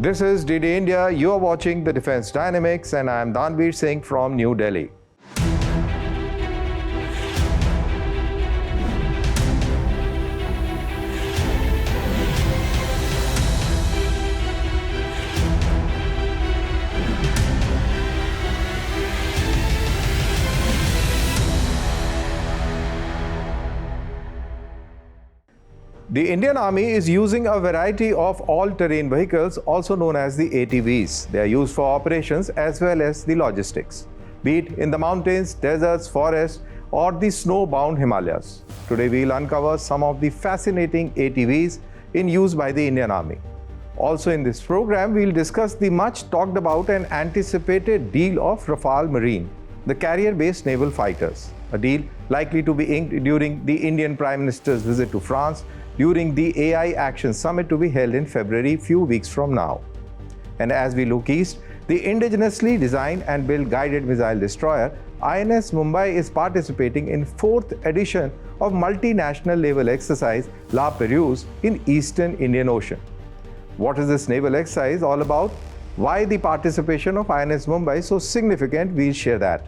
This is DD India. You are watching the Defense Dynamics, and I am Danveer Singh from New Delhi. The Indian Army is using a variety of all-terrain vehicles, also known as the ATVs. They are used for operations as well as the logistics, be it in the mountains, deserts, forests, or the snow-bound Himalayas. Today we'll uncover some of the fascinating ATVs in use by the Indian Army. Also in this program, we'll discuss the much talked about and anticipated deal of Rafale Marine, the carrier-based naval fighters, a deal likely to be inked during the Indian Prime Minister's visit to France during the AI Action Summit to be held in February, few weeks from now. And as we look east, the indigenously designed and built guided missile destroyer INS Mumbai is participating in 4th edition of multinational naval exercise La Perouse in Eastern Indian Ocean. What is this naval exercise all about? Why the participation of INS Mumbai so significant? We'll share that.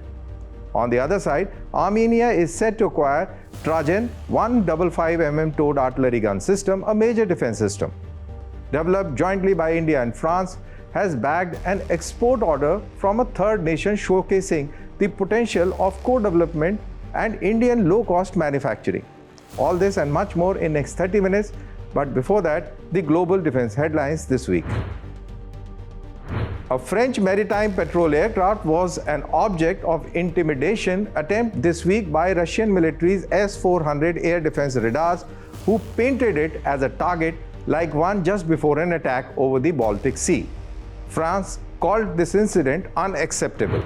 On the other side, Armenia is set to acquire Trajan 155mm towed artillery gun system, a major defense system. Developed jointly by India and France, has bagged an export order from a third nation showcasing the potential of co-development and Indian low-cost manufacturing. All this and much more in next 30 minutes, but before that, the global defense headlines this week. A French maritime patrol aircraft was an object of intimidation attempt this week by Russian military's S-400 air defense radars, who painted it as a target like one just before an attack over the Baltic Sea. France called this incident unacceptable.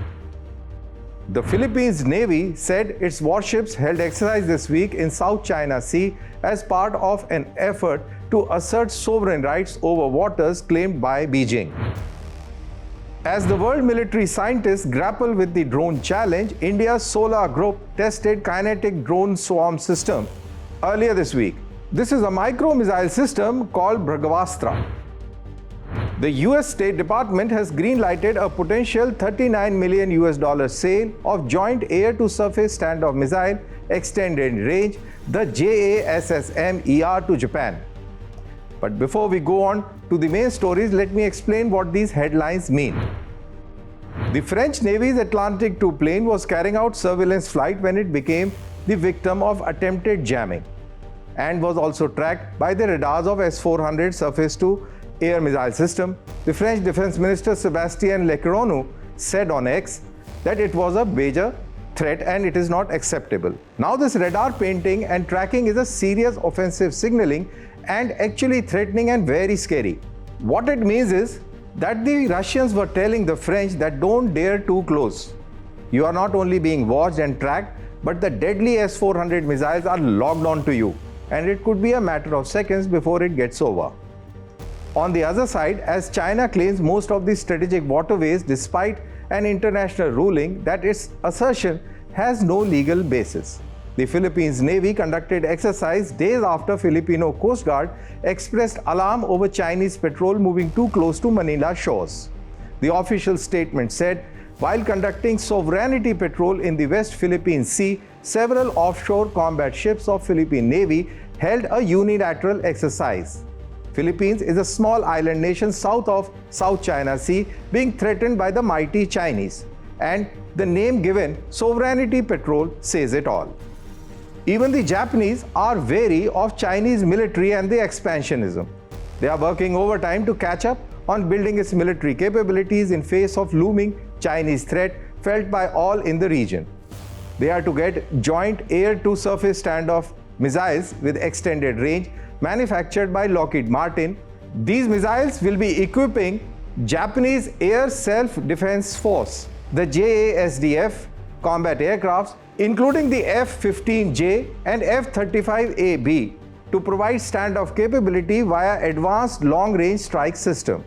The Philippines Navy said its warships held exercise this week in South China Sea as part of an effort to assert sovereign rights over waters claimed by Beijing. As the world military scientists grapple with the drone challenge, India's Solar Group tested kinetic drone swarm system earlier this week. This is a micro-missile system called Brahmastra. The US State Department has green-lighted a potential $39 million sale of Joint Air-to-Surface Standoff Missile Extended Range, the JSW-Gecko to Japan. But before we go on to the main stories, let me explain what these headlines mean. The French Navy's Atlantic II plane was carrying out surveillance flight when it became the victim of attempted jamming and was also tracked by the radars of S-400 surface-to-air missile system. The French Defense Minister Sébastien Lecornu said on X that it was a major threat and it is not acceptable. Now this radar painting and tracking is a serious offensive signaling and actually threatening and very scary. What it means is that the Russians were telling the French that don't dare too close. You are not only being watched and tracked, but the deadly S-400 missiles are logged onto you, and it could be a matter of seconds before it gets over. On the other side, as China claims most of the strategic waterways despite an international ruling that its assertion has no legal basis. The Philippines Navy conducted exercise days after Filipino Coast Guard expressed alarm over Chinese patrol moving too close to Manila shores. The official statement said, while conducting sovereignty patrol in the West Philippine Sea, several offshore combat ships of Philippine Navy held a unilateral exercise. Philippines is a small island nation south of South China Sea being threatened by the mighty Chinese, and the name given, Sovereignty Patrol, says it all. Even the Japanese are wary of Chinese military and the expansionism. They are working overtime to catch up on building its military capabilities in face of looming Chinese threat felt by all in the region. They are to get joint air-to-surface standoff missiles with extended range manufactured by Lockheed Martin. These missiles will be equipping Japanese Air Self-Defense Force, the JASDF, combat aircrafts, including the F-15J and F-35AB, to provide standoff capability via advanced long-range strike system.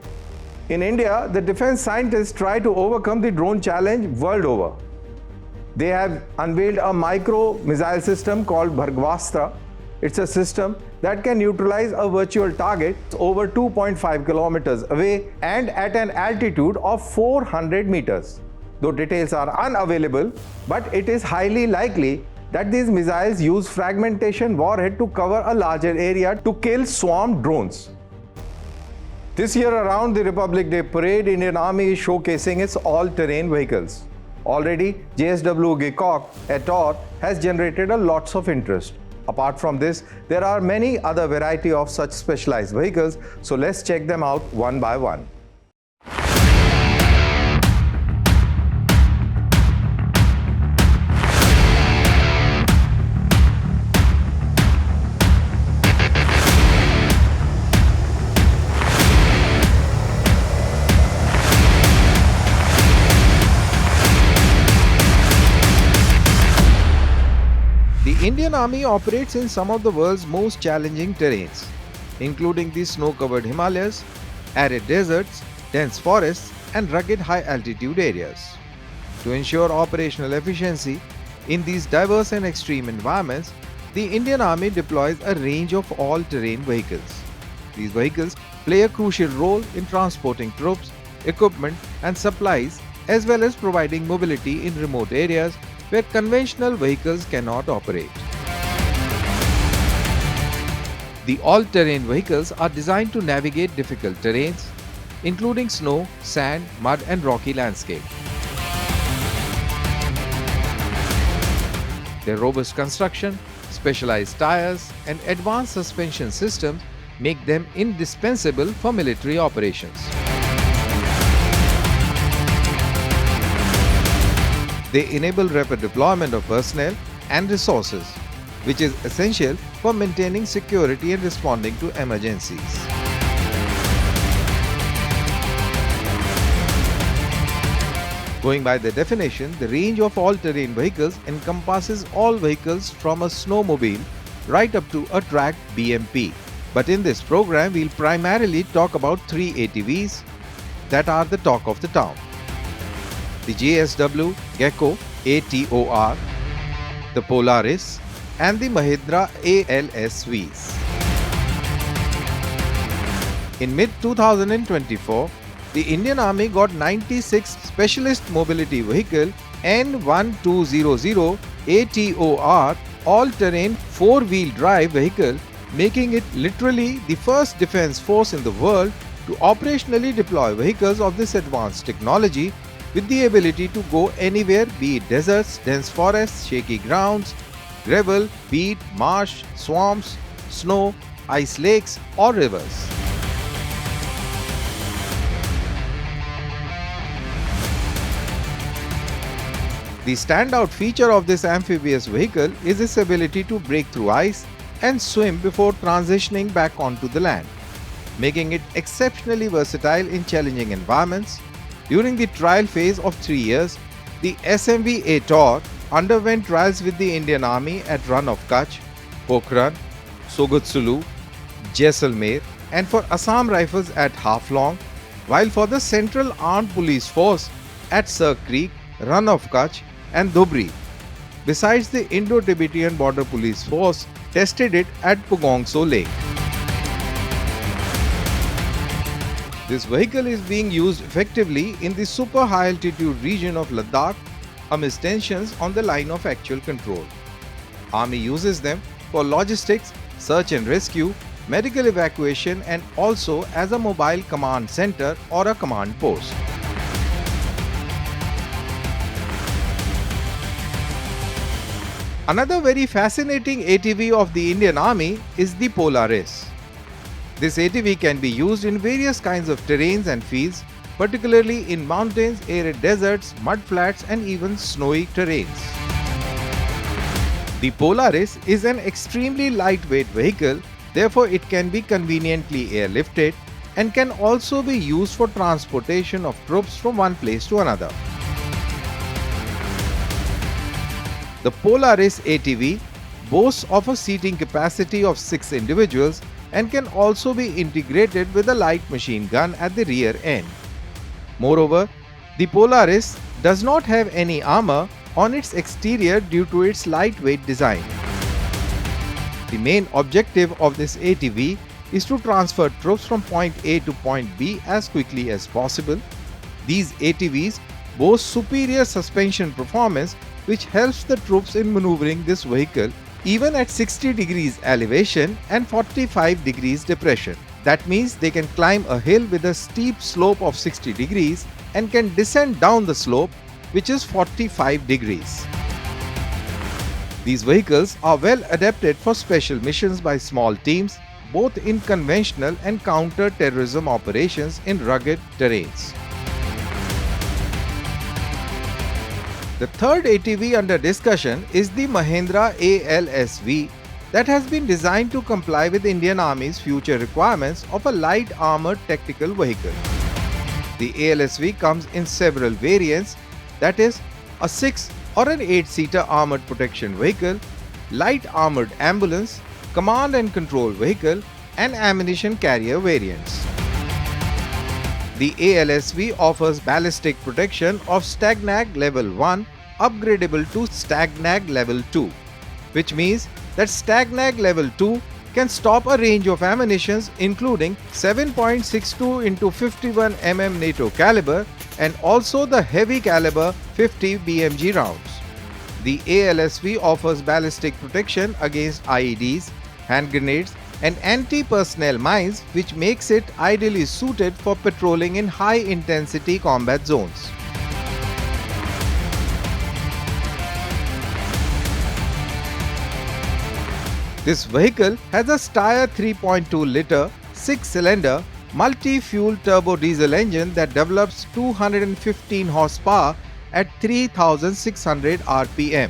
In India, the defense scientists try to overcome the drone challenge world over. They have unveiled a micro-missile system called Brahmastra. It's a system that can neutralize a virtual target over 2.5 kilometers away and at an altitude of 400 meters. Though details are unavailable, but it is highly likely that these missiles use fragmentation warhead to cover a larger area to kill swarm drones. This year around the Republic Day parade, Indian Army is showcasing its all-terrain vehicles. Already, JSW-Gecko ATOR has generated a lots of interest. Apart from this, there are many other variety of such specialized vehicles, so let's check them out one by one. The Indian Army operates in some of the world's most challenging terrains, including the snow-covered Himalayas, arid deserts, dense forests, and rugged high-altitude areas. To ensure operational efficiency in these diverse and extreme environments, the Indian Army deploys a range of all-terrain vehicles. These vehicles play a crucial role in transporting troops, equipment, and supplies, as well as providing mobility in remote areas where conventional vehicles cannot operate. The all-terrain vehicles are designed to navigate difficult terrains, including snow, sand, mud, and rocky landscape. Their robust construction, specialized tires, and advanced suspension systems make them indispensable for military operations. They enable rapid deployment of personnel and resources, which is essential for maintaining security and responding to emergencies. Going by the definition, the range of all-terrain vehicles encompasses all vehicles from a snowmobile right up to a tracked BMP. But in this program, we'll primarily talk about 3 ATVs that are the talk of the town: the JSW-Gecko ATOR, the Polaris, and the Mahindra ALSVs. In mid-2024, the Indian Army got 96 Specialist Mobility Vehicle N1200 ATOR all-terrain 4-wheel drive vehicle, making it literally the first defense force in the world to operationally deploy vehicles of this advanced technology with the ability to go anywhere, be it deserts, dense forests, shaky grounds, gravel, peat, marsh, swamps, snow, ice lakes, or rivers. The standout feature of this amphibious vehicle is its ability to break through ice and swim before transitioning back onto the land, making it exceptionally versatile in challenging environments. During the trial phase of 3 years, the SMV ATOR underwent trials with the Indian Army at Run of Kutch, Pokhran, Sogat Sulu, Jaisalmer, and for Assam Rifles at Haflong, while for the Central Armed Police Force at Sir Creek, Run of Kutch, and Dhubri. Besides, the Indo-Tibetan Border Police Force tested it at Pugongso Lake. This vehicle is being used effectively in the super high altitude region of Ladakh amidst tensions on the line of actual control. Army uses them for logistics, search and rescue, medical evacuation, and also as a mobile command center or a command post. Another very fascinating ATV of the Indian Army is the Polaris. This ATV can be used in various kinds of terrains and fields, particularly in mountains, arid deserts, mud flats, and even snowy terrains. The Polaris is an extremely lightweight vehicle, therefore it can be conveniently airlifted and can also be used for transportation of troops from one place to another. The Polaris ATV boasts of a seating capacity of 6 individuals and can also be integrated with a light machine gun at the rear end. Moreover, the Polaris does not have any armor on its exterior due to its lightweight design. The main objective of this ATV is to transfer troops from point A to point B as quickly as possible. These ATVs boast superior suspension performance, which helps the troops in maneuvering this vehicle even at 60 degrees elevation and 45 degrees depression. That means they can climb a hill with a steep slope of 60 degrees and can descend down the slope, which is 45 degrees. These vehicles are well adapted for special missions by small teams, both in conventional and counter-terrorism operations in rugged terrains. The third ATV under discussion is the Mahindra ALSV that has been designed to comply with Indian Army's future requirements of a light armored tactical vehicle. The ALSV comes in several variants, that is, a 6 or an 8-seater armored protection vehicle, light armored ambulance, command and control vehicle, and ammunition carrier variants. The ALSV offers ballistic protection of STAGNAG Level 1 upgradable to STAGNAG Level 2, which means that STAGNAG Level 2 can stop a range of ammunitions including 7.62 into 51 mm NATO caliber and also the heavy caliber 50 BMG rounds. The ALSV offers ballistic protection against IEDs, hand grenades, and anti-personnel mines, which makes it ideally suited for patrolling in high-intensity combat zones. This vehicle has a Steyr 3.2-liter, 6-cylinder, multi-fuel turbo diesel engine that develops 215 horsepower at 3600 rpm.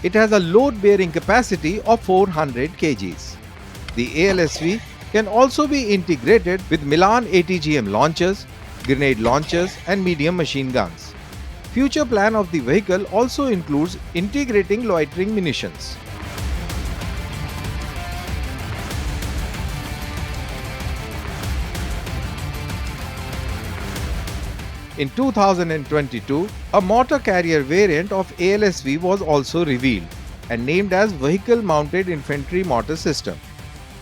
It has a load-bearing capacity of 400 kgs. The ALSV can also be integrated with Milan ATGM launchers, grenade launchers, and medium machine guns. Future plan of the vehicle also includes integrating loitering munitions. In 2022, a mortar carrier variant of ALSV was also revealed and named as Vehicle Mounted Infantry Mortar System.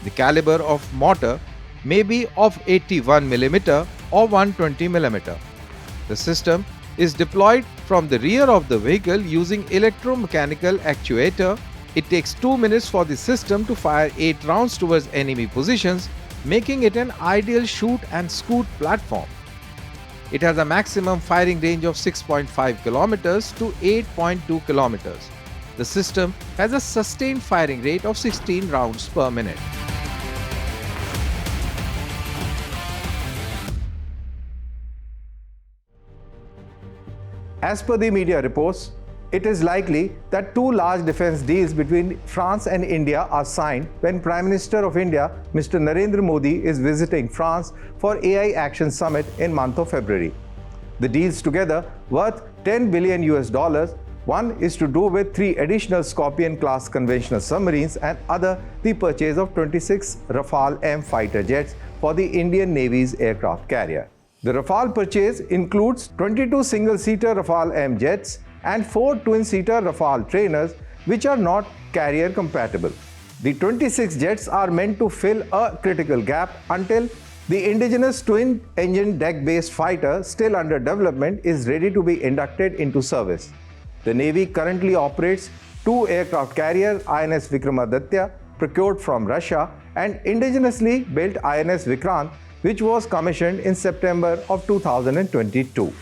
The caliber of mortar may be of 81 mm or 120 mm. The system is deployed from the rear of the vehicle using electromechanical actuator. It takes 2 minutes for the system to fire 8 rounds towards enemy positions, making it an ideal shoot and scoot platform. It has a maximum firing range of 6.5 km to 8.2 km. The system has a sustained firing rate of 16 rounds per minute. As per the media reports, it is likely that 2 large defense deals between France and India are signed when Prime Minister of India, Mr. Narendra Modi, is visiting France for AI Action Summit in month of February. The deals together worth $10 billion. One is to do with 3 additional Scorpene-class conventional submarines and other the purchase of 26 Rafale M fighter jets for the Indian Navy's aircraft carrier. The Rafale purchase includes 22 single-seater Rafale M jets and 4 twin-seater Rafale trainers, which are not carrier compatible. The 26 jets are meant to fill a critical gap until the indigenous twin-engine deck-based fighter still under development is ready to be inducted into service. The Navy currently operates 2 aircraft carriers, INS Vikramaditya, procured from Russia, and indigenously built INS Vikrant, which was commissioned in September of 2022.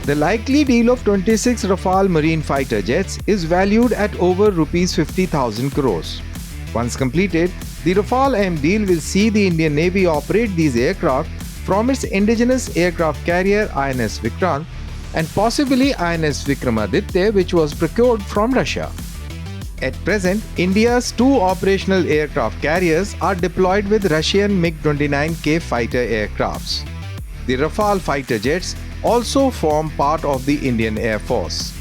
The likely deal of 26 Rafale marine fighter jets is valued at over Rs 50,000 crores. Once completed, the Rafale M deal will see the Indian Navy operate these aircraft from its indigenous aircraft carrier INS Vikrant and possibly INS Vikramaditya, which was procured from Russia. At present, India's 2 operational aircraft carriers are deployed with Russian MiG-29K fighter aircrafts. The Rafale fighter jets also form part of the Indian Air Force.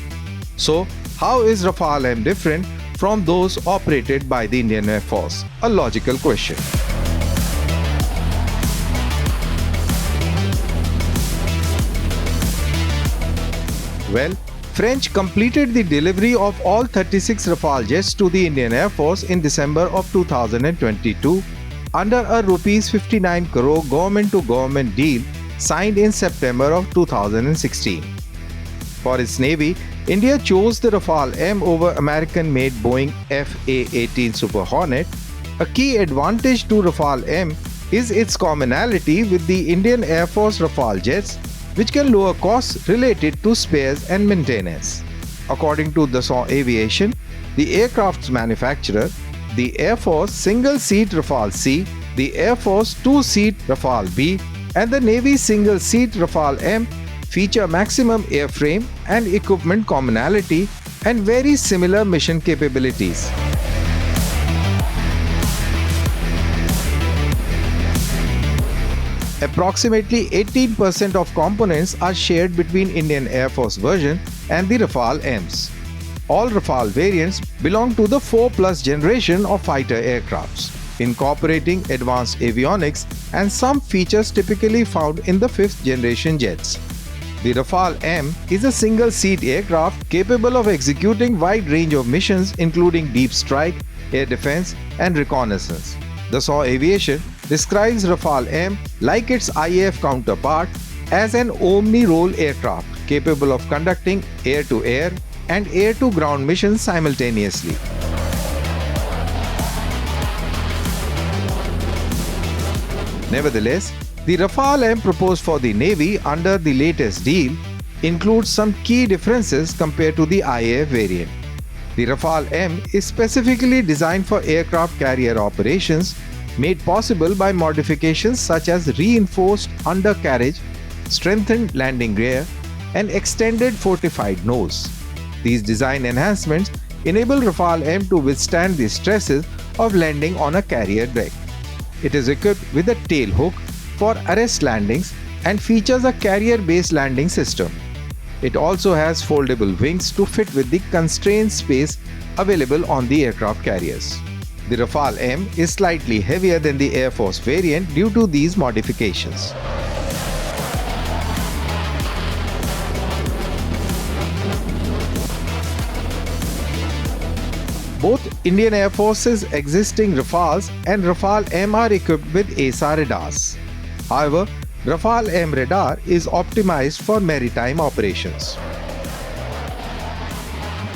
So, how is Rafale M different from those operated by the Indian Air Force? A logical question. Well, French completed the delivery of all 36 Rafale jets to the Indian Air Force in December of 2022 under a Rs 59 crore government-to-government deal signed in September of 2016. For its Navy, India chose the Rafale M over American-made Boeing F/A-18 Super Hornet. A key advantage to Rafale M is its commonality with the Indian Air Force Rafale jets, which can lower costs related to spares and maintenance. According to Dassault Aviation, the aircraft's manufacturer, the Air Force single-seat Rafale C, the Air Force two-seat Rafale B, and the Navy single-seat Rafale M feature maximum airframe and equipment commonality and very similar mission capabilities. Approximately 18% of components are shared between Indian Air Force version and the Rafale Ms. All Rafale variants belong to the 4+ generation of fighter aircrafts, incorporating advanced avionics and some features typically found in the 5th generation jets. The Rafale M is a single-seat aircraft capable of executing wide range of missions including deep strike, air defense, and reconnaissance. Dassault Aviation describes Rafale M like its IAF counterpart as an omni-role aircraft capable of conducting air-to-air and air-to-ground missions simultaneously. Nevertheless, the Rafale M proposed for the Navy under the latest deal includes some key differences compared to the IAF variant. The Rafale M is specifically designed for aircraft carrier operations, made possible by modifications such as reinforced undercarriage, strengthened landing gear, and extended fortified nose. These design enhancements enable Rafale M to withstand the stresses of landing on a carrier deck. It is equipped with a tail hook for arrest landings and features a carrier-based landing system. It also has foldable wings to fit with the constrained space available on the aircraft carriers. The Rafale M is slightly heavier than the Air Force variant due to these modifications. Both Indian Air Force's existing Rafales and Rafale M are equipped with AESA radars. However, Rafale M radar is optimized for maritime operations.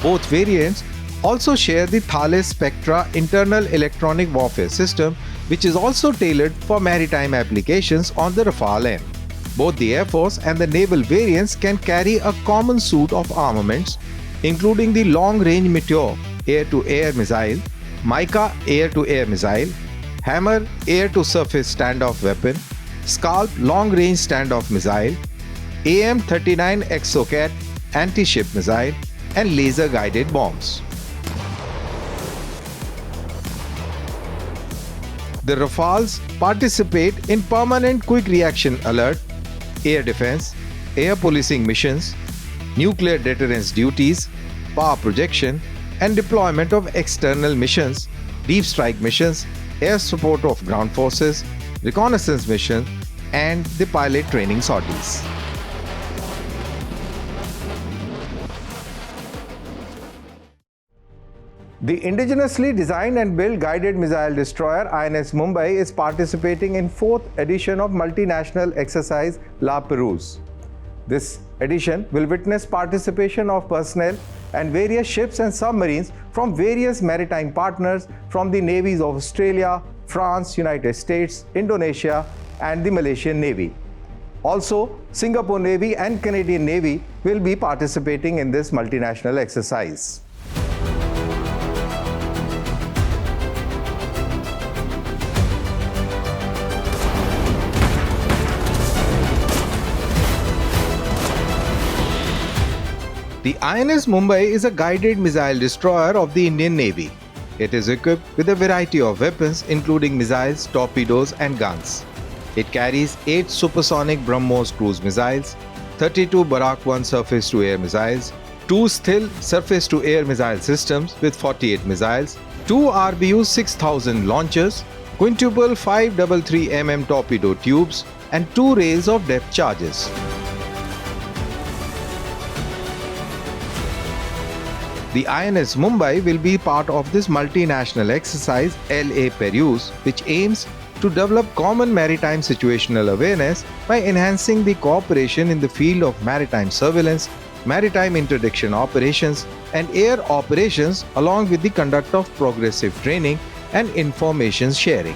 Both variants also share the Thales Spectra internal electronic warfare system, which is also tailored for maritime applications on the Rafale M. Both the Air Force and the naval variants can carry a common suite of armaments, including the long-range Meteor air-to-air missile, Mica air-to-air missile, Hammer air-to-surface standoff weapon, Scalp long-range standoff missile, AM-39 Exocet anti-ship missile, and laser-guided bombs. The Rafales participate in permanent quick reaction alert, air defense, air policing missions, nuclear deterrence duties, power projection, and deployment of external missions, deep strike missions, air support of ground forces, reconnaissance missions, and the pilot training sorties. The indigenously designed and built guided missile destroyer INS Mumbai is participating in 4th edition of multinational exercise La Perouse. This edition will witness participation of personnel and various ships and submarines from various maritime partners from the navies of Australia, France, United States, Indonesia, and the Malaysian Navy. Also, Singapore Navy and Canadian Navy will be participating in this multinational exercise. The INS Mumbai is a guided missile destroyer of the Indian Navy. It is equipped with a variety of weapons including missiles, torpedoes and guns. It carries 8 supersonic BrahMos cruise missiles, 32 Barak 1 surface-to-air missiles, 2 Sthil surface-to-air missile systems with 48 missiles, 2 RBU 6000 launchers, quintuple 533 mm torpedo tubes, and 2 rails of depth charges. The INS Mumbai will be part of this multinational exercise LA Perouse, which aims to develop common maritime situational awareness by enhancing the cooperation in the field of maritime surveillance, maritime interdiction operations, and air operations, along with the conduct of progressive training and information sharing.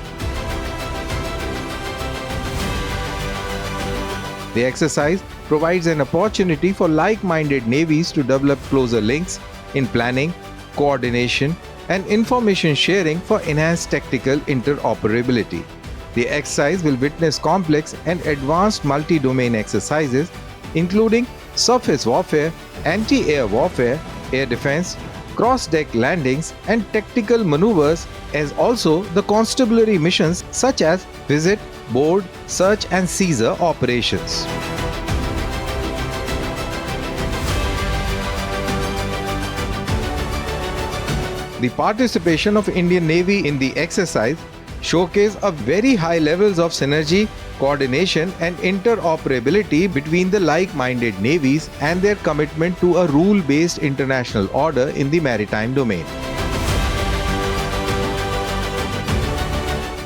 The exercise provides an opportunity for like-minded navies to develop closer links in planning, coordination, and information sharing for enhanced tactical interoperability. The exercise will witness complex and advanced multi-domain exercises, including surface warfare, anti-air warfare, air defense, cross-deck landings, and tactical maneuvers, as also the constabulary missions such as visit, board, search, and seizure operations. The participation of Indian Navy in the exercise showcase a very high levels of synergy, coordination and interoperability between the like-minded navies and their commitment to a rule-based international order in the maritime domain.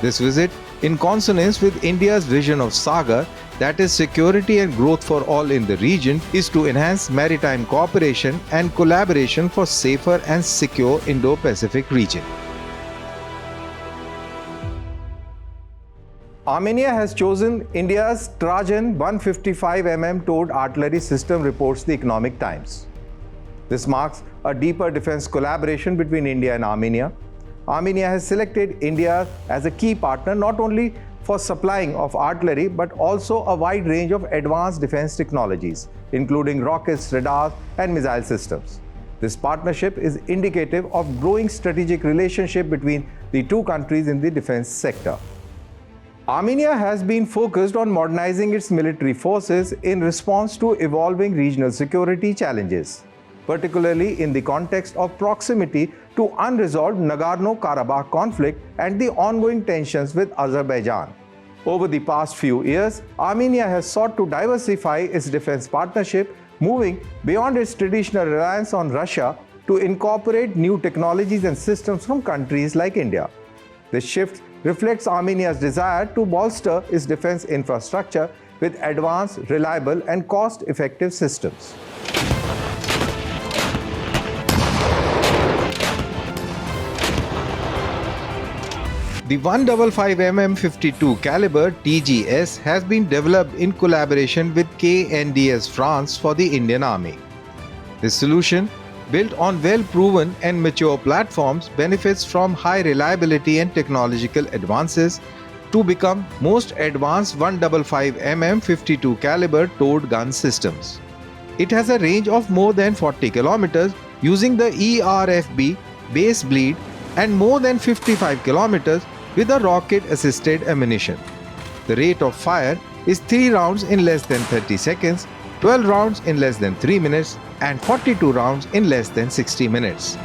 This visit, in consonance with India's vision of Sagar, that is security and growth for all in the region, is to enhance maritime cooperation and collaboration for safer and secure Indo-Pacific region. Armenia has chosen India's Trajan 155 mm towed artillery system, reports the Economic Times. This marks a deeper defense collaboration between India and Armenia. Armenia has selected India as a key partner not only for supplying of artillery but also a wide range of advanced defense technologies, including rockets, radars, and missile systems. This partnership is indicative of growing strategic relationship between the two countries in the defense sector. Armenia has been focused on modernizing its military forces in response to evolving regional security challenges, particularly in the context of proximity to unresolved Nagorno-Karabakh conflict and the ongoing tensions with Azerbaijan. Over the past few years, Armenia has sought to diversify its defense partnership, moving beyond its traditional reliance on Russia to incorporate new technologies and systems from countries like India. This shift reflects Armenia's desire to bolster its defense infrastructure with advanced, reliable, and cost-effective systems. The 155 mm 52 caliber TGS has been developed in collaboration with KNDS France for the Indian Army. This solution, built on well-proven and mature platforms, benefits from high reliability and technological advances to become most advanced 155 mm 52 caliber towed gun systems. It has a range of more than 40 kilometers using the ERFB base bleed and more than 55 kilometers with a rocket-assisted ammunition. The rate of fire is 3 rounds in less than 30 seconds, 12 rounds in less than 3 minutes, and 42 rounds in less than 60 minutes.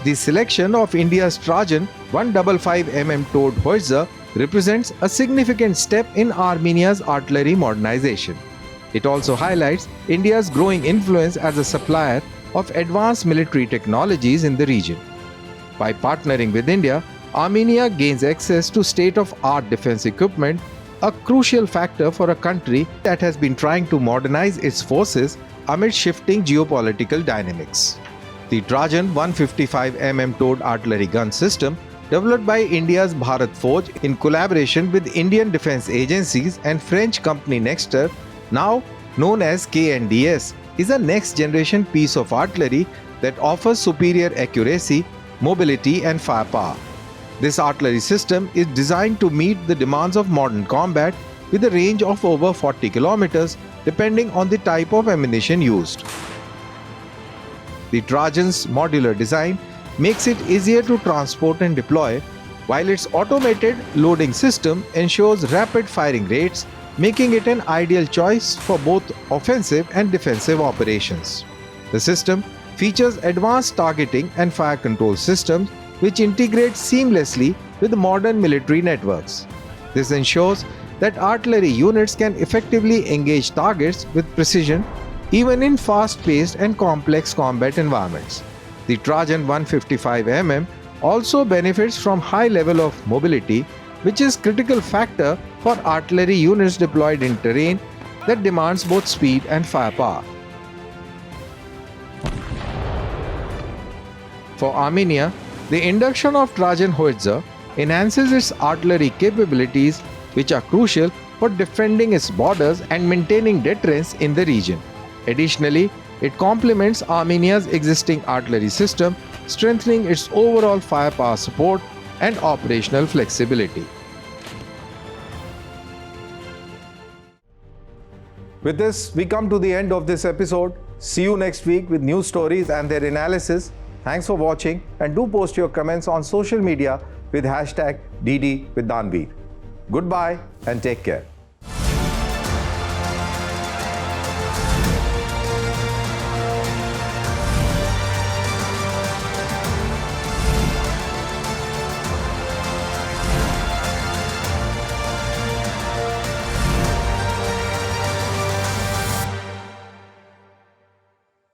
The selection of India's Trajan 155 mm towed howitzer represents a significant step in Armenia's artillery modernization. It also highlights India's growing influence as a supplier of advanced military technologies in the region. By partnering with India, Armenia gains access to state-of-the-art defense equipment, a crucial factor for a country that has been trying to modernize its forces amid shifting geopolitical dynamics. The Trajan 155 mm towed artillery gun system, developed by India's Bharat Forge in collaboration with Indian defense agencies and French company Nexter, now known as KNDS, is a next-generation piece of artillery that offers superior accuracy, mobility, and firepower. This artillery system is designed to meet the demands of modern combat with a range of over 40 kilometers depending on the type of ammunition used. The Trajan's modular design makes it easier to transport and deploy, while its automated loading system ensures rapid firing rates, making it an ideal choice for both offensive and defensive operations. The system features advanced targeting and fire control systems which integrate seamlessly with modern military networks. This ensures that artillery units can effectively engage targets with precision, even in fast-paced and complex combat environments. The Trajan 155mm also benefits from high level of mobility, which is critical factor for artillery units deployed in terrain that demands both speed and firepower. For Armenia, the induction of Trajan howitzer enhances its artillery capabilities, which are crucial for defending its borders and maintaining deterrence in the region. Additionally, it complements Armenia's existing artillery system, strengthening its overall firepower support and operational flexibility. With this, we come to the end of this episode. See you next week with new stories and their analysis. Thanks for watching, and do post your comments on social media with #DD with Danveer. Goodbye and take care.